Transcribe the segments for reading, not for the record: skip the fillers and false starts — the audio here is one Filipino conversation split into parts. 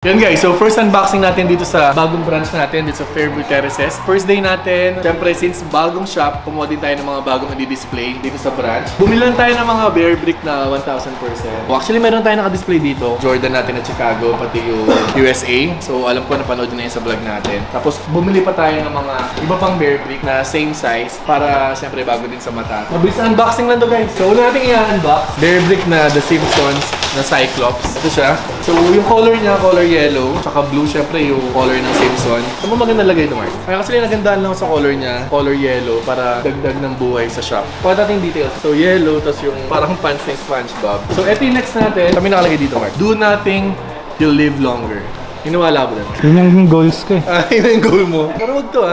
Yun guys, so first unboxing natin dito sa bagong branch natin dito sa Fairview Terraces. First day natin, syempre since bagong shop, kumuha din tayo ng mga bagong i-display dito sa branch. Bumili lang tayo ng mga Bear Brick na 1,000%. Actually, meron tayo naka-display dito. Jordan natin na Chicago, pati yung USA. So alam ko napanood nyo na yun sa vlog natin. Tapos bumili pa tayo ng mga iba pang Bear Brick na same size para syempre bago din sa mata. Mabilis na unboxing lang to guys. So una natin i-unbox. Bear Brick na The Simpsons na Cyclops. Ito siya. So yung color niya, color yellow, tsaka blue syempre yung color ng Simpson. Ano mo maganda lagay ito, Mark? Kaya kasi nagandaan lang sa color niya, color yellow, para dagdag ng buhay sa shop. Pagkat natin details. So yellow, tas yung parang pants ng SpongeBob. So ito yung next natin. Kami nakalagay dito, Mark. Do nothing, you'll live longer. Inuwala ko din. Yun yung goals ko eh. Yun yung goal mo. Pero wag to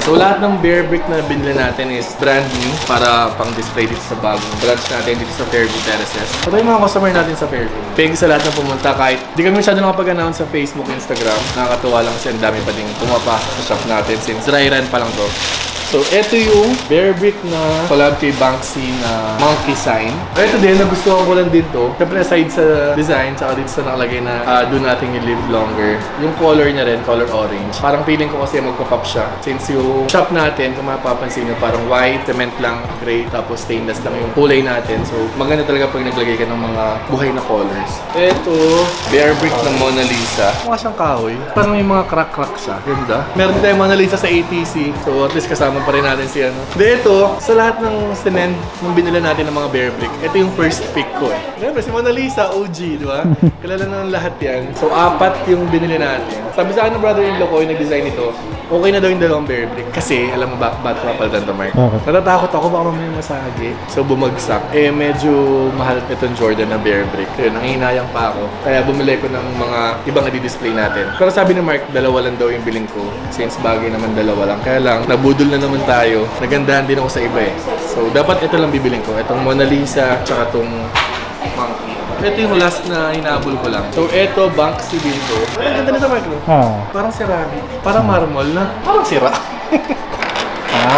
So lahat ng Bear Brick na binili natin is brand new para pang display dito sa bagong branch natin dito sa Fairview Terraces. Ito yung mga customer natin sa Fairview. Thank you sa lahat na pumunta kahit di kami masyado nakapag-announce sa Facebook, Instagram. Nakakatuwa lang kasi ang dami pa ding pumapasok sa shop natin since dry run pa lang to. So, ito yung Bear Brick na collab kay Banksy na monkey sign. Ito din, nagustuhan ko lang din to. Siyempre, aside sa design, tsaka dito sa nakalagay na do nothing, you live longer. Yung color niya rin, color orange. Parang feeling ko kasi magpa-pop siya. Since yung shop natin, kung mapapansin nyo, parang white, cement lang, gray, tapos stainless lang yung kulay natin. So, maganda talaga pag naglagay ka ng mga buhay na colors. Ito, Bear Brick ng Mona Lisa. Mukha siyang kahoy. Parang may mga crack-crack siya. Ganda. Meron tayong Mona Lisa sa ATC. So, at least kasama pa rin natin si ano. Ito, sa lahat ng sinend nung binila natin ng mga Bear Brick, ito yung first pick ko eh. Siyempre, si Mona Lisa, OG, di ba? Kilala na ng lahat yan. So, 4 yung binili natin. Sabi sa akin ng brother-in-law ko yung nag-design ito, okay na daw yung dalawang Bear Brick. Kasi, alam mo ba, ba't mapalitan to, Mark? Natatakot ako, baka mamaya masagi. So, bumagsak. Eh, medyo mahal itong Jordan na Bear Brick. Kaya nangihinayang pa ako. Kaya bumili ko ng mga ibang i-display natin. Pero sabi ni Mark, dalawa lang daw yung biling ko. Since bagay naman dalawa lang. Kaya lang, nabudol na naman tayo. Nagandahan din ako sa iba eh. So, dapat ito lang bibiling ko. Itong Mona Lisa, tsaka itong monkey. Ito yung last na hinabol ko lang. So, ito, Banksy din to. Ay, ganda na sa Mark, no? Parang ceramic. Parang marmol na. Parang sira.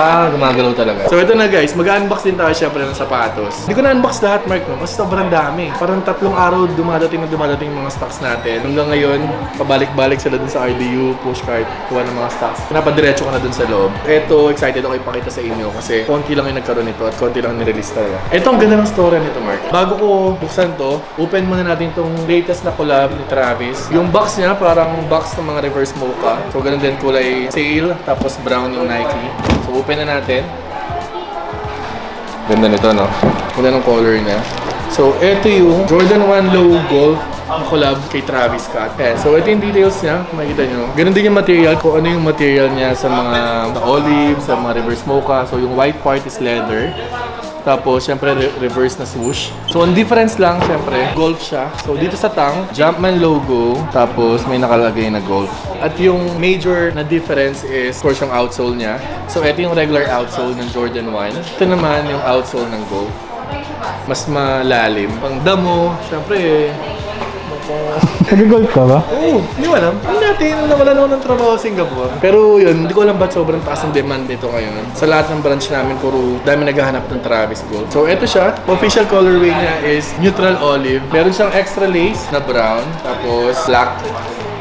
Gumagalaw talaga. So ito na guys, mag-unbox din tayo syempre ng sapatos. Hindi ko na-unbox lahat, Mark, no? Kasi sobrang dami. Parang 3 araw dumadating yung mga stocks natin. Hanggang ngayon, pabalik-balik sila dun sa RDU, pushcart, kuha ng mga stocks. Pinapadiretso ko na dun sa loob. Ito, excited ako ipakita sa inyo kasi konti lang yung nagkaroon nito at konti lang nirelease talaga. Ito, ang ganda ng story nito, Mark. Bago ko buksan to, open muna natin tong latest na collab ni Travis. Yung box niya, parang box ng mga reverse mocha. So ganun din kulay sail, tapos brown yung Nike. So open na natin. Ganda nito, no? Ganda ng color niya. So, ito yung Jordan 1 Low Golf na collab kay Travis Scott. Ayan. So, ito yung details niya. Kung makikita nyo. Ganun din yung material. Kung ano yung material niya sa mga olive, sa mga reverse mocha. So, yung white part is leather. Tapos, syempre, reverse na swoosh. So, ang difference lang, syempre, golf siya. So, dito sa tang, Jumpman logo. Tapos, may nakalagay na golf. At yung major na difference is, of course, yung outsole niya. So, ito yung regular outsole ng Jordan 1. Ito naman yung outsole ng golf. Mas malalim. Pang damo, syempre, Nag-golf ka ba? Oo, hindi ko alam. Ang dati, nawala na ako ng trabaho sa Singapore. Pero yun, hindi ko alam ba't sobrang taas ang demand nito ngayon. Sa lahat ng branch namin, puro dami naghahanap ng Travis Gold. So, eto siya. Official colorway niya is neutral olive. Meron siyang extra lace na brown, tapos black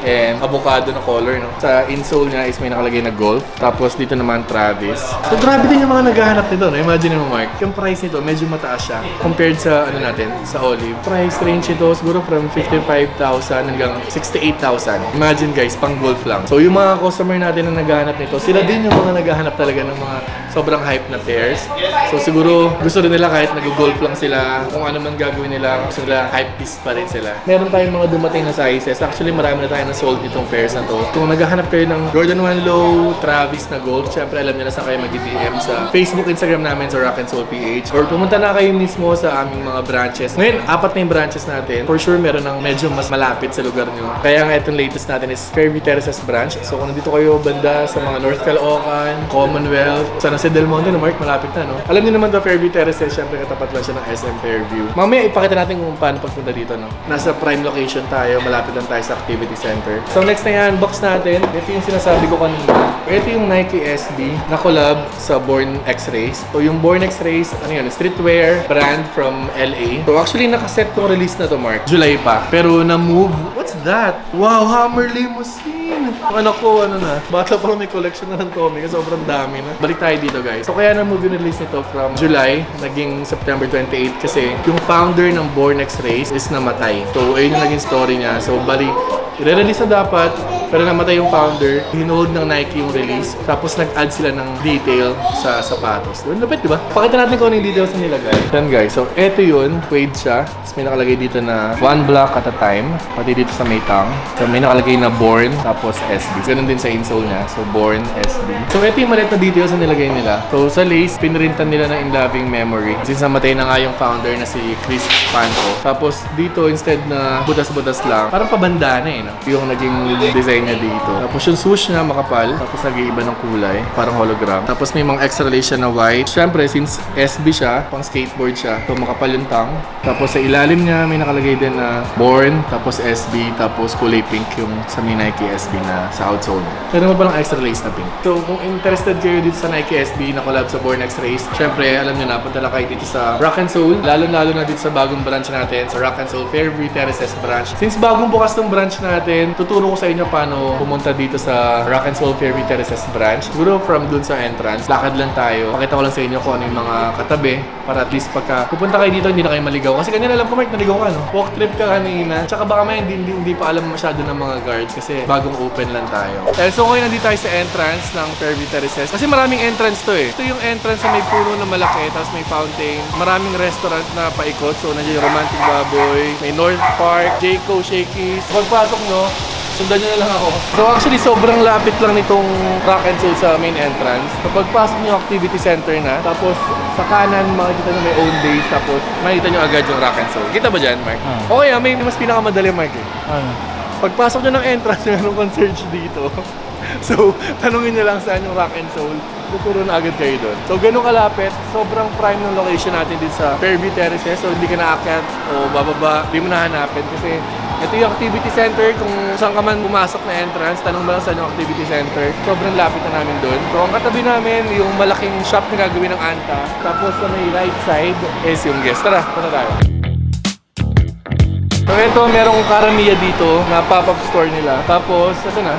and avocado na color, no? Sa insole niya is may nakalagay na golf. Tapos dito naman Travis. So grabe din yung mga naghahanap nito, no? Imagine mo, Mark. Yung price nito, medyo mataas siya compared sa ano natin, sa olive. Price range ito siguro from 55,000 hanggang 68,000. Imagine guys, pang golf lang. So yung mga customer natin na naghahanap nito, sila din yung mga naghahanap talaga ng mga sobrang hype na pairs. So siguro gusto rin nila kahit nag-golf lang sila, kung ano man gagawin nila, gusto nila hype piece pa rin sila. Meron tayong mga dumating na sizes. Actually marami na tayo sold itong pairs na to. Kung naghahanap kayo ng Jordan 1 Low, Travis na gold, syempre alam niyo na saan kayo mag-DM sa Facebook, Instagram namin sa Rock and Soul PH. Or pumunta na kayo mismo sa aming mga branches. Ngayon, 4 na yung branches natin. For sure, meron ng medyo mas malapit sa lugar nyo. Kaya nga itong latest natin is Fairview Terraces branch. So kung nandito kayo banda sa mga North Caloocan, Commonwealth, San Jose del Monte, no, Mark, malapit na, no? Alam niyo naman to Fairview Terraces, syempre katapat lang siya ng SM Fairview. Mamaya ipakita natin kung paano pagpunta dito, no? Nasa prime location tayo, malapit lang tayo sa activity center. So next na i-unbox natin, ito yung sinasabi ko kanina. Ito yung Nike SB na collab sa Born X-Rays. So yung Born X-Rays, ano yun, streetwear brand from LA. So actually nakaset tong release na to, Mark. July pa. Pero na-move, what's that? Wow, Hammer Limousine! Ang anak ko, ano na, bata pa may collection na ng Tommy kasi sobrang dami na. Balik tayo dito guys. So kaya na movie release nito from July, naging September 28 kasi yung founder ng Born X Race is namatay. So ayun yung naging story niya. So bali, i-release na dapat, pero namatay yung founder, hinold ng Nike yung release, tapos nag-add sila ng detail sa sapatos. Lapit, di ba? Pakita natin kung ano yung details na nilagay. Yan guys, so eto yun, suede siya. Tapos may nakalagay dito na one block at a time, pati dito sa may tongue. So may nakalagay na Born, tapos SB. Ganun din sa insole niya, so Born, SB. So eto yung maliit na details na nilagay nila. So sa lace, pinrintan nila ng In Loving Memory. Since namatay na nga yung founder na si Chris Panko. Tapos dito, instead na butas-butas lang, parang pabandana eh. Yung naging design niya dito. Tapos yung swoosh niya makapal, tapos nag-iiba ng kulay, parang hologram. Tapos may mga extra lace siya na white. Siyempre, since SB siya, pang skateboard siya, so makapal yung tongue. Tapos sa ilalim niya, may nakalagay din na Born, tapos SB, tapos kulay pink yung sa may Nike SB na sa outsole niya. Pero naman palang extra lace na pink. So kung interested kayo dito sa Nike SB na collab sa Born X Race, siyempre, alam niyo na, punta lang kayo dito sa Rock and Soul. Lalo-lalo na dito sa bagong branch natin, sa Rock and Soul Fairview Terraces branch. Since bagong bukas ng branch natin, tuturo ko sa inyo paano pumunta dito sa Rock and Soul Fairview Terraces branch. Siguro from dun sa entrance, lakad lang tayo. Pakita ko lang sa inyo kung ano yung mga katabi para at least pagka pupunta kayo dito, hindi na kayo maligaw. Kasi kanina alam ko, Mark, naligaw ka, no? Walk trip ka kanina. Tsaka baka may hindi pa alam masyado ng mga guards kasi bagong open lang tayo. So ngayon nandito tayo sa entrance ng Fairview Terraces. Kasi maraming entrance to eh. Ito yung entrance na may puno na malaki, tapos may fountain. Maraming restaurant na paikot. So nandiyan yung Romantic Baboy, may North Park, Jayco, Shakey's. Pagpasok nyo, sundan nyo na lang ako. So actually, sobrang lapit lang nitong Rock and Soul sa main entrance. Kapag pasok nyo, activity center na. Tapos sa kanan, makikita nyo may own days. Tapos makikita nyo agad yung Rock and Soul. Kita ba dyan, Mark? Okay, may mas pinakamadali, Mark eh. Pagpasok nyo ng entrance, mayroong concierge dito. So, tanungin nyo lang saan yung Rock and Soul. Tuturo na agad kayo doon. So, ganun kalapit. Sobrang prime ng location natin dito sa Fairview Terraces. So, hindi ka naakyat o bababa. Hindi mo nahanapin kasi ito yung activity center. Kung saan ka man pumasok na entrance, tanong mo lang saan yung activity center. Sobrang lapit na namin doon. So, ang katabi namin, yung malaking shop na gagawin ng Anta. Tapos sa may right side is yung guest. Tara, punta tayo. So, ito, merong Karamiya dito na pop-up store nila. Tapos, ito na.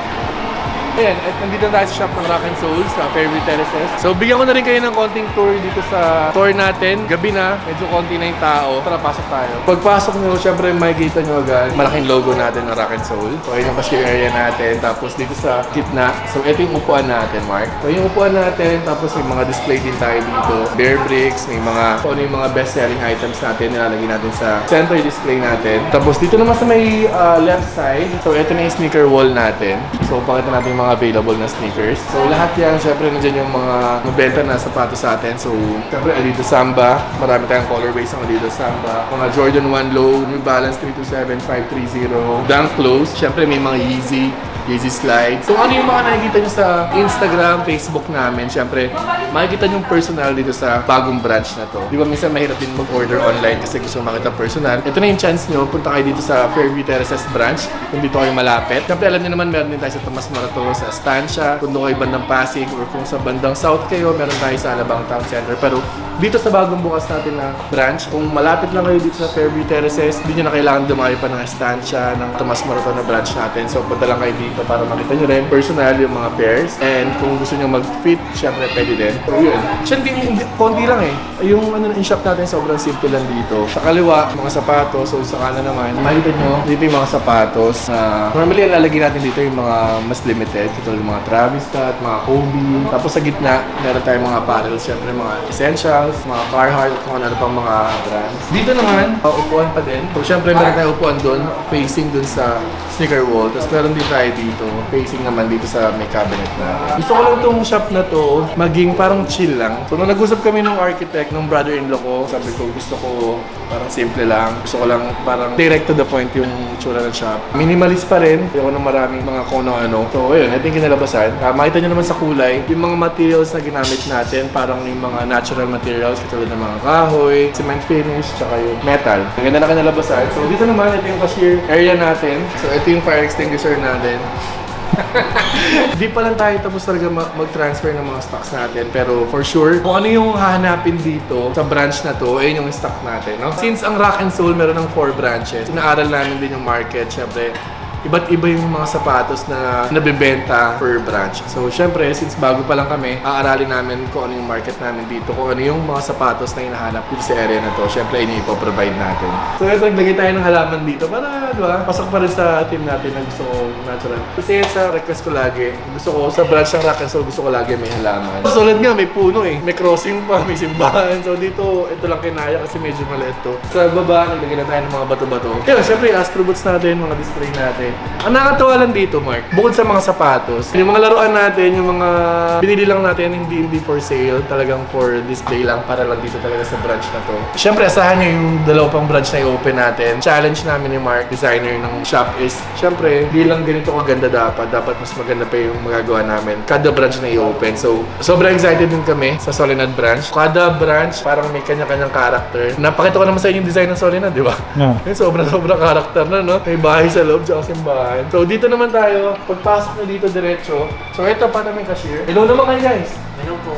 Ayan, at nandito tayo sa shop ng Rock and Soul sa Fairview Terraces. So, bigyan ko na rin kayo ng konting tour dito sa store natin. Gabi na, medyo konti na yung tao. Tara, pasok tayo. Pagpasok nyo, syempre makikita nyo agad malaking logo natin ng Rock and Soul. So, ayun yung cashier area natin. Tapos dito sa gitna, so ito yung upuan natin, Mark. So, yung upuan natin, tapos may mga display din tayo dito. Bear bricks, may mga, kung ano yung mga best-selling items natin, nilalagay natin sa center display natin. Tapos dito naman sa may left side, so ito na yung sneaker wall natin. So, pakita natin yung mga available na sneakers. So lahat yan, syempre nandiyan yung mga mabenta na sapatos sa atin. So syempre Adidas Samba, marami tayong colorways ng Adidas Samba. Mga Jordan 1 Low, New Balance 327, 530, Dunk Close. Syempre may mga Yeezy Slide. So ano yung mga nakikita nyo sa Instagram, Facebook namin, syempre makikita nyo yung personal dito sa bagong branch na to. Di ba minsan mahirap din mag-order online kasi gusto makita personal. Ito na yung chance nyo, punta kayo dito sa Fairview Terraces branch kung dito kayo malapit. Syempre alam nyo naman meron din tayo sa Tomas Morato, sa Estancia, kung doon kayo bandang Pasig or kung sa bandang South kayo, meron tayo sa Alabang Town Center. Pero dito sa bagong bukas natin na branch, kung malapit lang kayo dito sa Fairview Terraces, hindi nyo na kailangan dumayo pa ng Estancia, ng Tomas Morato na branch natin. So punta lang kayo dito para makita nyo rin personal yung mga pairs. And kung gusto nyo mag-fit, syempre pwede din. So yun. Siya konti lang eh. Yung yung shop natin sobrang simple lang dito. Sa kaliwa, mga sapatos. So sa kanan naman, makita nyo dito yung mga sapatos na normally ang lalagay natin dito yung mga mas limited. Ito yung mga Travis Scott, mga Kobe. Tapos sa gitna, meron tayong mga apparel. Syempre mga essentials, mga Carhartt, kung ano pang mga brands. Dito naman, upuan pa din. So syempre meron tayong upuan doon, facing doon sa sneaker wall. Tapos meron din tayo dito, facing naman dito sa may cabinet na. Gusto ko lang itong shop na to maging parang chill lang. So nung nag-usap kami ng architect, ng brother-in-law ko, sabi ko gusto ko parang simple lang. Gusto ko lang parang direct to the point yung tsura ng shop. Minimalist pa rin. Hindi ako ng maraming mga kung ano. So ayun, ito yung kinalabasan. Makita nyo naman sa kulay, yung mga materials na ginamit natin, parang yung mga natural materials, katulad ng mga kahoy, cement finish, tsaka yung metal. Ang ganda na kinalabasan. So dito naman, ito yung cashier area natin. So ito yung fire extinguisher natin. Di pa lang tayo tapos talaga mag-transfer ng mga stocks natin. Pero for sure, kung ano yung hahanapin dito sa branch na to, ayun yung stock natin, no? Since ang Rock and Soul meron ng 4 branches, inaaral namin din yung market. Syempre, iba't iba yung mga sapatos na nabibenta per branch. So, syempre, since bago pa lang kami, aaralin namin kung ano yung market namin dito, kung ano yung mga sapatos na hinahanap dito sa area na to. Syempre, yun yung ipoprovide natin. So, ito, naglagay tayo ng halaman dito para, di ba, pasok pa rin sa team natin na gusto ko natural. Kasi sa request ko lagi, gusto ko sa branch ng Rock and Soul, gusto ko lagi may halaman. So, solid nga, may puno eh. May crossing pa, may simbahan. So, dito, ito lang kinaya kasi medyo maliit to. Sa baba, naglagay na tayo ng mga bato-bato. Kaya, syempre, Astro Boots natin, mga display natin. Ang nakakatawa lang dito, Mark, bukod sa mga sapatos, yung mga laruan natin, yung mga binili lang natin, hindi for sale, talagang for display lang, para lang dito talaga sa branch na to. Syempre, asahan nyo yung dalawang branch na i-open natin. Challenge namin ni Mark, designer ng shop, is syempre, di lang ganito kaganda dapat mas maganda pa yung magagawa namin. Kada branch na i-open. So, sobrang excited din kami sa Solinad branch. Kada branch, parang may kanya-kanyang character. Napakita ko naman sa inyo yung design ng Solinad, di ba? Yeah. Sobrang character na, no? May bahay sa loob, tsaka simbahan. So, dito naman tayo. Pagpasok na dito, diretso. So, ito pa namin cashier. Hello naman kayo, guys. Hello po.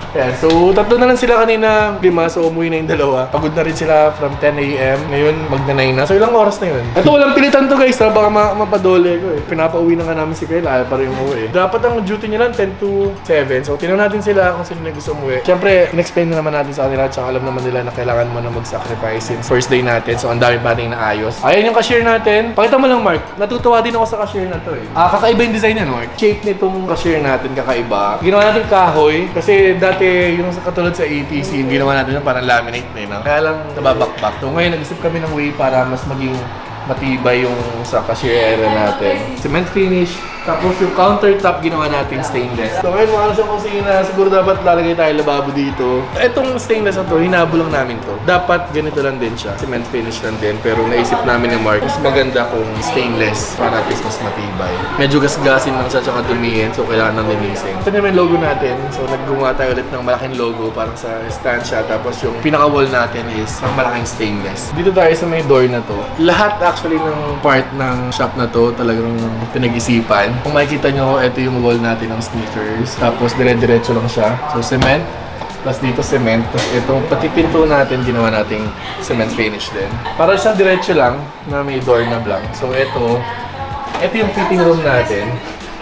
Yeah, so tatlo na lang sila kanina, 5, so umuwi na yung dalawa. Pagod na rin sila from 10 AM. Ngayon, magna-9 na. So ilang oras na yun? Ito, walang pilitan to guys, ha? Baka mapadole ko eh. Pinapauwi na nga namin si Kyle, ayaw pa rin umuwi. Dapat ang duty nila 10 to 7. So tinanong natin sila kung sino na gusto umuwi. Siyempre, in-explain na naman natin sa kanila, tsaka alam naman nila na kailangan mo na mag-sacrifice since first day natin. So ang dami pa rin naayos. Ayan yung cashier natin. Pakita mo lang, Mark. Natutuwa din ako sa cashier na to eh. Kakaiba yung design yan, Mark. Shape nitong cashier natin, kakaiba. Ginawa natin kahoy kasi dati yung katulad sa ATC, yung ginawa natin yung parang laminate na yun. Kaya lang nababakbak. So ngayon, nag-isip kami ng way para mas maging matibay yung sa cashier area natin. Cement finish. Tapos yung countertop ginawa nating stainless. So ngayon mga sa kusina, siguro dapat lalagay tayo lababo dito. Itong stainless na to, hinabo lang namin to. Dapat ganito lang din siya. Cement finish lang din. Pero naisip namin ni Mark, mas maganda kung stainless para at least mas matibay. Medyo gasgasin lang siya tsaka dumihin, so kailangan nang linisin. Ito naman yung logo natin. So naggumawa tayo ulit ng malaking logo parang sa stand siya. Tapos yung pinaka-wall natin is ang malaking stainless. Dito tayo sa may door na to. Lahat actually ng part ng shop na to talagang pinag-isipan. Kung makikita nyo, ito yung wall natin ng sneakers. Tapos dire-diretso lang siya. So cement. Plus dito cement. Tapos itong pati pinto natin, ginawa nating cement finish din. Para siyang diretso lang na may door na blank. So ito yung fitting room natin.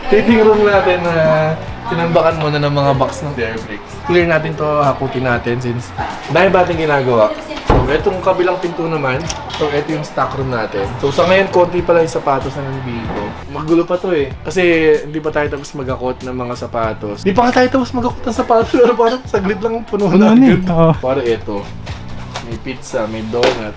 Fitting room natin na tinambakan muna ng mga box ng Bear Bricks. Clear natin to, hakutin natin since dahil ba ating ginagawa. So itong kabilang pinto naman, so ito yung stock room natin. So sa ngayon, konti pa lang yung sapatos na nandito. Magulo pa to eh. Kasi hindi pa tayo tapos mag-akot ng mga sapatos. Hindi pa tayo tapos mag-akot ng sapatos. Pero parang saglit lang puno na agad. Para ito. May pizza, may donut.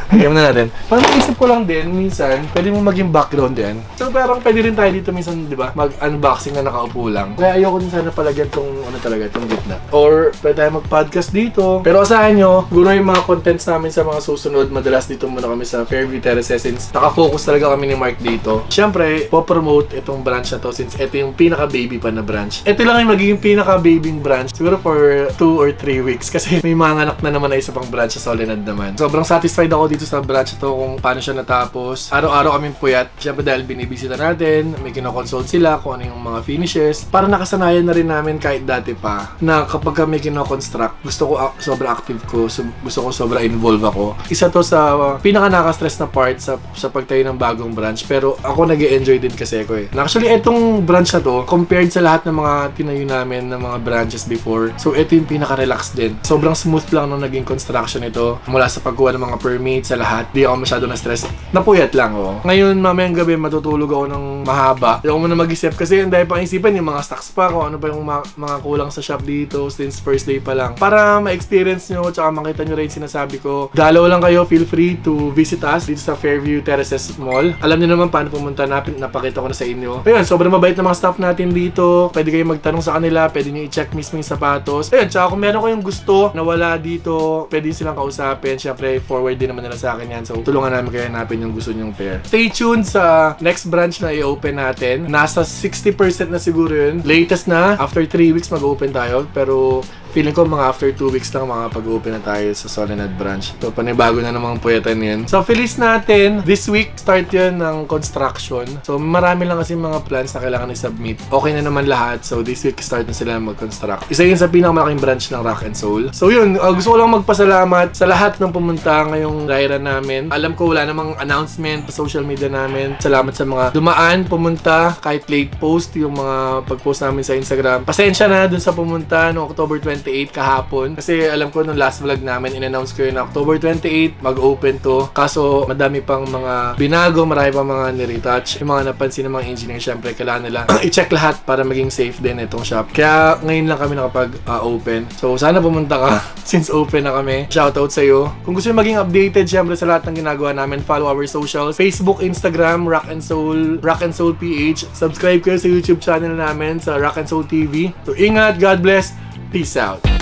Kaya na natin. Parang naisip ko lang din, minsan, pwede mo maging background din. So parang pwede rin tayo dito minsan, di ba? Mag-unboxing na nakaupo lang. Kaya ayoko din sana palagyan tong, ano talaga, tong gitna. Or pwede tayo mag-podcast dito. Pero asahan nyo, siguro yung mga contents namin sa mga susunod, madalas dito muna kami sa Fairview Terraces since nakafocus talaga kami ni Mark dito. Siyempre, po-promote itong branch na to since ito yung pinaka-baby pa na branch. Ito lang yung magiging pinaka-babing branch siguro for 2 or 3 weeks kasi may mga anak na naman na isa pang branch sa Solinad naman. Sobrang satisfied ako dito sa branch to kung paano siya natapos. Araw-araw kaming puyat. Siyempre dahil binibisita natin, may kinoconsult sila kung ano yung mga finishes. Para nakasanayan na rin namin kahit dati pa na kapag kami kinoconstruct, gusto ko sobra active ko, gusto ko sobra involve ako. Isa to sa pinaka naka-stress na part sa pagtayo ng bagong branch. Pero ako nag-e-enjoy din kasi ako eh. Actually, itong branch na to, compared sa lahat ng mga tinayo namin ng mga branches before, so ito yung pinaka-relax din. Sobrang smooth lang nung naging construction ito. Mula sa pagkuha ng mga permits sa lahat, di ako masyado na-stress. Napuyat lang oh. Ngayon, mamayang gabi, matutulog ako ng mahaba. Di ako muna mag-isip kasi hindi pang isipan yung mga stocks pa ko, ano pa yung mga kulang sa shop dito since first day pa lang. Para ma-experience nyo, tsaka makita nyo rin sinasabi ko, dalaw lang kayo, feel free to visit us dito sa Fairview Terraces Mall. Alam nyo naman paano pumunta, napakita ko na sa inyo. Ayun, sobrang mabait na mga staff natin dito. Pwede kayo magtanong sa kanila, pwede nyo i-check mismo yung sapatos. Ayun, tsaka kung meron kayong gusto na wala dito, pwede silang kausapin. Siyempre, forward din naman nila sa akin yan. So, tulungan namin kayo hanapin yung gusto nyong pair. Stay tuned sa next branch na i-open natin. Nasa 60% na siguro yun. Latest na, after 3 weeks mag-open tayo. Pero feeling ko mga after 2 weeks lang makapag-open na tayo sa Soledad branch. So, panibago na namang puyatan yan. So, feliz natin. This week, start yun ng construction. So, marami lang kasi mga plans na kailangan i-submit. Okay na naman lahat. So, this week, start na sila mag-construct. Isa yun sa pinakamalaking branch ng Rock and Soul. So, yun. Gusto ko lang magpasalamat sa lahat ng pumunta ngayong Raira namin. Alam ko wala namang announcement sa social media namin. Salamat sa mga dumaan, pumunta, kahit late post, yung mga pag-post namin sa Instagram. Pasensya na dun sa pumunta noong October 28 kahapon. Kasi alam ko nung last vlog namin, in-announce ko yun na October 28, mag-open to. Kaso, madami pang mga binago, marami pang mga niretouch. Yung mga napansin ng mga engineer, syempre, kailangan nila i-check lahat para maging safe din itong shop. Kaya ngayon lang kami nakapag-open. So, sana pumunta ka since open na kami. Shoutout sa'yo. Kung gusto nyo maging updated, syempre, sa lahat ng ginagawa namin, follow our socials. Facebook, Instagram, Rock and Soul PH. Subscribe kayo sa YouTube channel namin sa Rock and Soul TV. So, ingat, God bless, peace out.